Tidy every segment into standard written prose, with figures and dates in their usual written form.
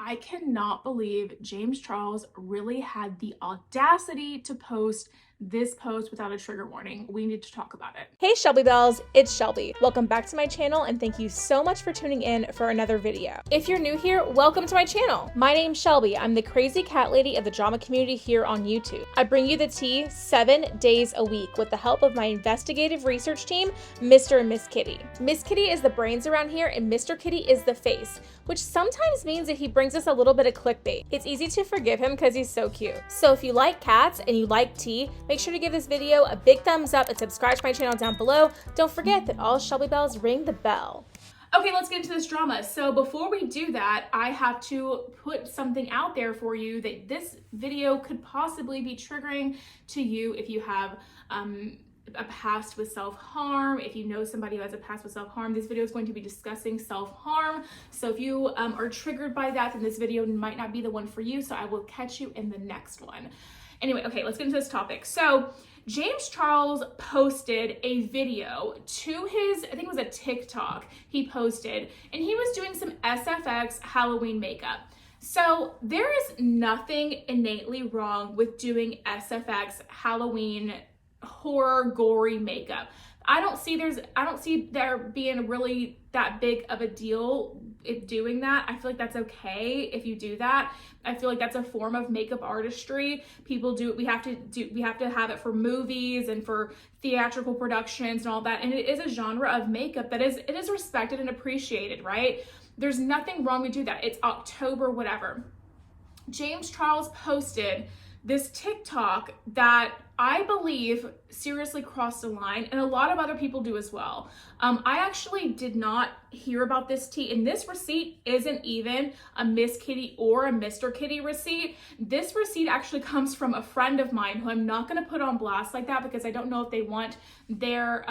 I cannot believe James Charles really had the audacity to post this post without a trigger warning. We need to talk about it. Hey Shelby Bells, it's Shelby. Welcome back to my channel and thank you so much for tuning in for another video. If you're new here, welcome to my channel. My name's Shelby. I'm the crazy cat lady of the drama community here on YouTube. I bring you the tea 7 days a week with the help of my investigative research team, Mr. and Miss Kitty. Miss Kitty is the brains around here and Mr. Kitty is the face, which sometimes means that he brings us a little bit of clickbait. It's easy to forgive him because he's so cute. So if you like cats and you like tea, make sure to give this video a big thumbs up and subscribe to my channel down below. Don't forget that all Shelby Bells ring the bell. Okay, let's get into this drama. So before we do that, I have to put something out there for you that this video could possibly be triggering to you if you have a past with self-harm. If you know somebody who has a past with self-harm, this video is going to be discussing self-harm. So if you are triggered by that, then this video might not be the one for you. So I will catch you in the next one. Anyway, okay, let's get into this topic. So James Charles posted a video to his, I think it was a TikTok he posted, and he was doing some SFX Halloween makeup. So there is nothing innately wrong with doing SFX Halloween horror gory makeup. I don't see there being really that big of a deal if doing that. I feel like that's okay if you do that. I feel like that's a form of makeup artistry. People do it. We have to have it for movies and for theatrical productions and all that. And it is a genre of makeup that it is respected and appreciated, right? There's nothing wrong with do that. It's October, whatever. James Charles posted this TikTok that I believe seriously crossed the line, and a lot of other people do as well. I actually did not hear about this tea, and this receipt isn't even a Miss Kitty or a Mr. Kitty receipt. This receipt actually comes from a friend of mine who I'm not going to put on blast like that because I don't know if they want their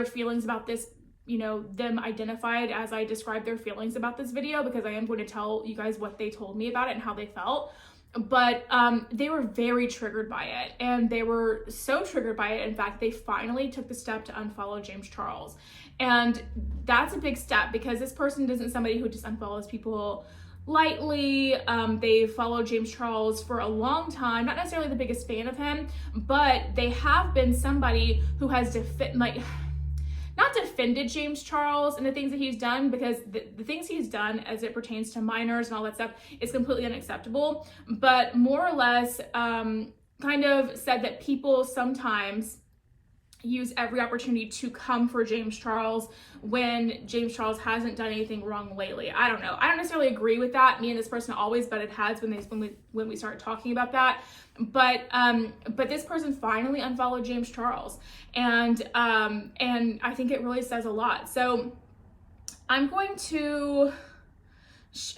feelings about this, you know, them identified as I describe their feelings about this video, because I am going to tell you guys what they told me about it and how they felt. But they were very triggered by it, and they were so triggered by it, in fact, they finally took the step to unfollow James Charles. And that's a big step, because this person isn't somebody who just unfollows people lightly. They followed James Charles for a long time, not necessarily the biggest fan of him, but they have been somebody who has not defended James Charles and the things that he's done, because the things he's done as it pertains to minors and all that stuff is completely unacceptable, but more or less kind of said that people sometimes use every opportunity to come for James Charles when James Charles hasn't done anything wrong lately. I don't know. I don't necessarily agree with that. Me and this person always butted heads when we started talking about that. But this person finally unfollowed James Charles, and I think it really says a lot. So I'm going to,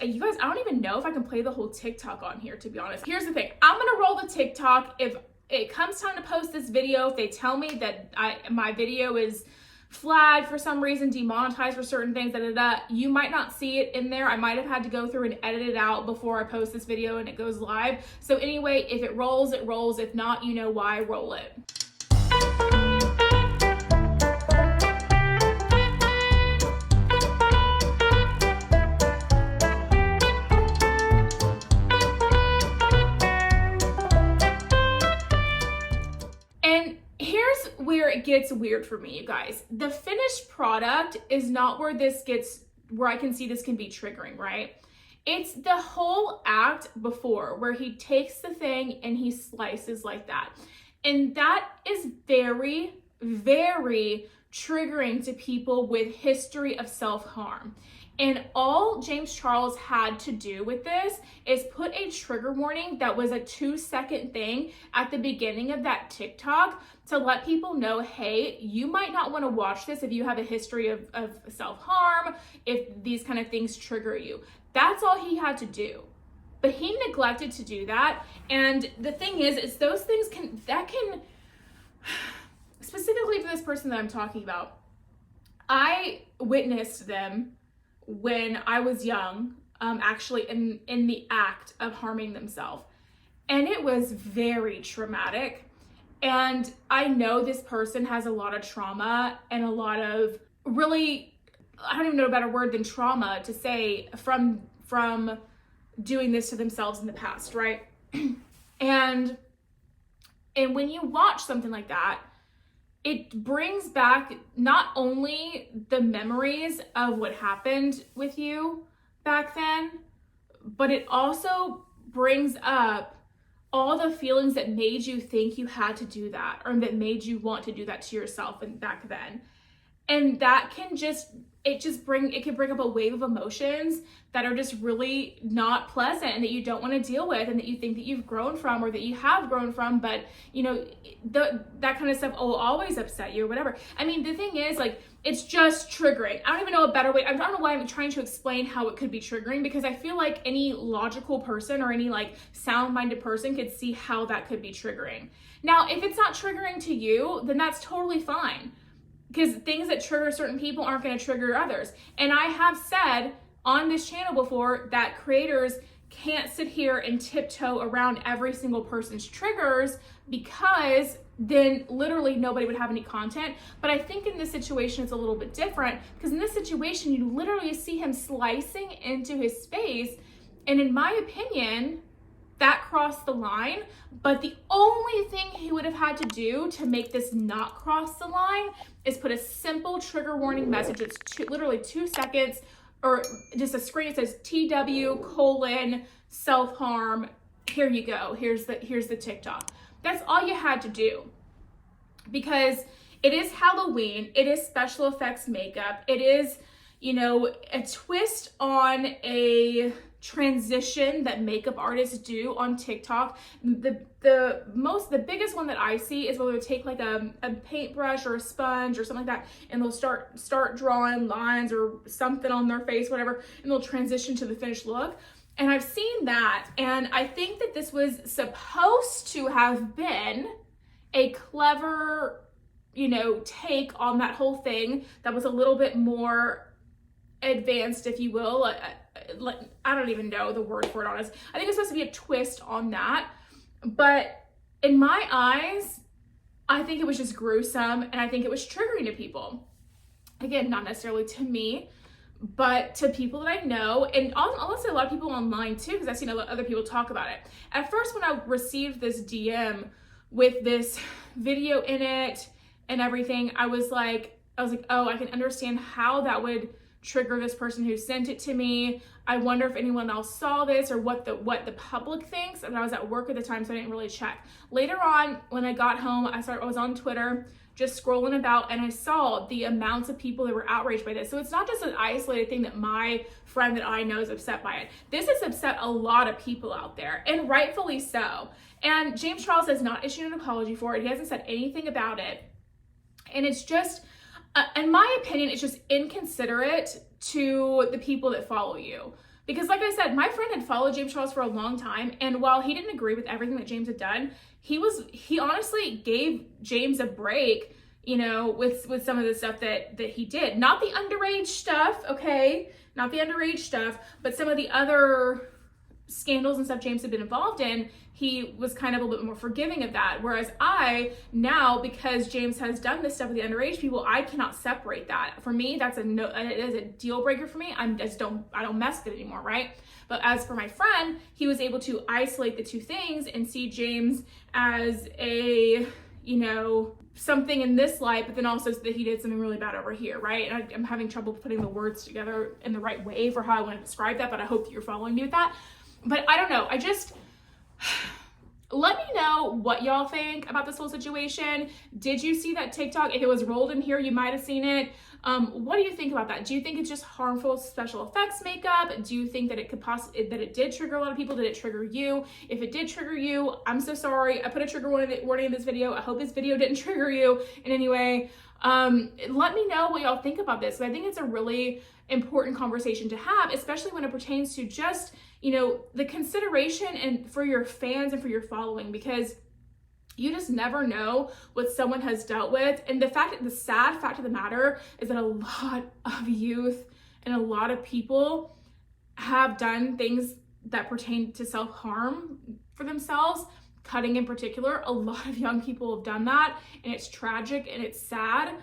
you guys, I don't even know if I can play the whole TikTok on here, to be honest. Here's the thing. I'm gonna roll the TikTok. If it comes time to post this video, if they tell me that my video is flagged for some reason, demonetized for certain things, you might not see it in there. I might have had to go through and edit it out before I post this video and it goes live. So anyway, if it rolls, it rolls. If not, you know why, roll it. Where it gets weird for me, you guys. The finished product is not where I can see this can be triggering, right? It's the whole act before, where he takes the thing and he slices like that. And that is very, very triggering to people with history of self-harm. And all James Charles had to do with this is put a trigger warning that was a 2-second thing at the beginning of that TikTok to let people know, hey, you might not want to watch this if you have a history of self-harm, if these kind of things trigger you. That's all he had to do. But he neglected to do that. And the thing is those things can, specifically for this person that I'm talking about, I witnessed them when I was young, actually in the act of harming themselves. And it was very traumatic. And I know this person has a lot of trauma and a lot of really, I don't even know a better word than trauma to say, from from doing this to themselves in the past, right? And when you watch something like that, it brings back not only the memories of what happened with you back then, but it also brings up all the feelings that made you think you had to do that, or that made you want to do that to yourself back then. And that can it can bring up a wave of emotions that are just really not pleasant, and that you don't want to deal with, and that you think that you've grown from, or that you have grown from, but you know, that kind of stuff will always upset you or whatever. I mean, the thing is, like, it's just triggering. I don't even know a better way. I don't know why I'm trying to explain how it could be triggering, because I feel like any logical person or any like sound-minded person could see how that could be triggering. Now, if it's not triggering to you, then that's totally fine, because things that trigger certain people aren't going to trigger others. And I have said on this channel before that creators can't sit here and tiptoe around every single person's triggers, because then literally nobody would have any content. But I think in this situation it's a little bit different, because in this situation you literally see him slicing into his face, and in my opinion that crossed the line. But the only thing he would have had to do to make this not cross the line is put a simple trigger warning message that's literally 2 seconds, or just a screen that says TW : self-harm. Here you go. Here's the TikTok. That's all you had to do, because it is Halloween. It is special effects makeup. It is, you know, a twist on a transition that makeup artists do on TikTok. The biggest one that I see is where they take like a paintbrush or a sponge or something like that, and they'll start drawing lines or something on their face, whatever, and they'll transition to the finished look. And I've seen that, and I think that this was supposed to have been a clever, you know, take on that whole thing that was a little bit more advanced, if you will. I don't even know the word for it, honest. I think it's supposed to be a twist on that. But in my eyes, I think it was just gruesome, and I think it was triggering to people. Again, not necessarily to me, but to people that I know, and honestly a lot of people online too, because I've seen a lot of other people talk about it. At first, when I received this DM with this video in it and everything, I was like, oh, I can understand how that would trigger this person who sent it to me. I wonder if anyone else saw this, or what the public thinks. And I was at work at the time, so I didn't really check. Later on, when I got home, I was on Twitter just scrolling about, and I saw the amounts of people that were outraged by this. So it's not just an isolated thing that my friend that I know is upset by it. This has upset a lot of people out there, and rightfully so. And James Charles has not issued an apology for it. He hasn't said anything about it. And it's just, in my opinion, it's just inconsiderate to the people that follow you. Because like I said, my friend had followed James Charles for a long time, and while he didn't agree with everything that James had done, he honestly gave James a break, you know, with some of the stuff that he did. Not the underage stuff, okay? Not the underage stuff, but some of the other scandals and stuff James had been involved in, he was kind of a little bit more forgiving of that. Whereas I, now, because James has done this stuff with the underage people, I cannot separate that. For me, that's it is a deal breaker for me. I don't mess with it anymore, right? But as for my friend, he was able to isolate the two things and see James as a, you know, something in this light, but then also that he did something really bad over here, right? And I'm having trouble putting the words together in the right way for how I want to describe that, but I hope that you're following me with that. But I don't know, let me know what y'all think about this whole situation. Did you see that TikTok? If it was rolled in here, you might have seen it. What do you think about that? Do you think it's just harmful special effects makeup? Do you think that it could that it did trigger a lot of people? Did it trigger you? If it did trigger you, I'm so sorry. I put a trigger warning in this video. I hope this video didn't trigger you in any way. Let me know what y'all think about this. But I think it's a really important conversation to have, especially when it pertains to just, you know, the consideration and for your fans and for your following, because you just never know what someone has dealt with. And the sad fact of the matter is that a lot of youth and a lot of people have done things that pertain to self-harm for themselves. Cutting in particular, a lot of young people have done that, and it's tragic and it's sad.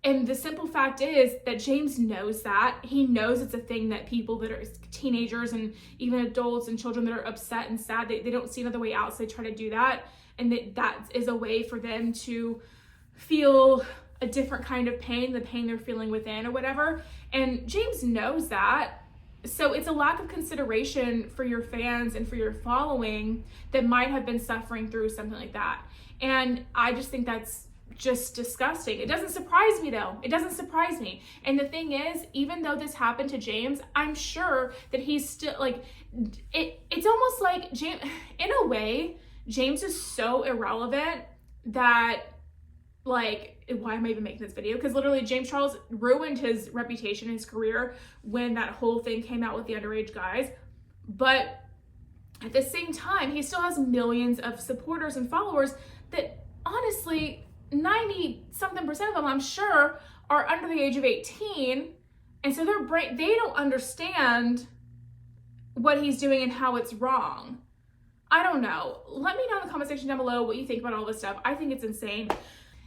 And the simple fact is that James knows that. He knows it's a thing that people that are teenagers and even adults and children that are upset and sad, they don't see another way out, so they try to do that. And that is a way for them to feel a different kind of pain, the pain they're feeling within or whatever. And James knows that. So it's a lack of consideration for your fans and for your following that might have been suffering through something like that. And I just think that's just disgusting. It doesn't surprise me though. It doesn't surprise me. And the thing is, even though this happened to James, I'm sure that he's still like, it's almost like James, in a way, James is so irrelevant that, like, why am I even making this video? Because literally James Charles ruined his reputation, his career, when that whole thing came out with the underage guys. But at the same time, he still has millions of supporters and followers that honestly, 90-something% of them, I'm sure, are under the age of 18. And so they don't understand what he's doing and how it's wrong. I don't know. Let me know in the comment section down below what you think about all this stuff. I think it's insane.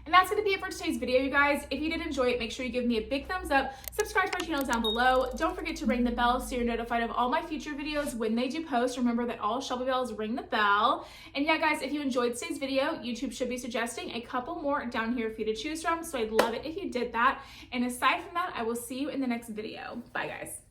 And that's going to be it for today's video, you guys. If you did enjoy it, make sure you give me a big thumbs up, subscribe to my channel down below. Don't forget to ring the bell so you're notified of all my future videos when they do post. Remember that all Shelby bells ring the bell. And yeah, guys, if you enjoyed today's video, YouTube should be suggesting a couple more down here for you to choose from. So I'd love it if you did that. And aside from that, I will see you in the next video. Bye, guys.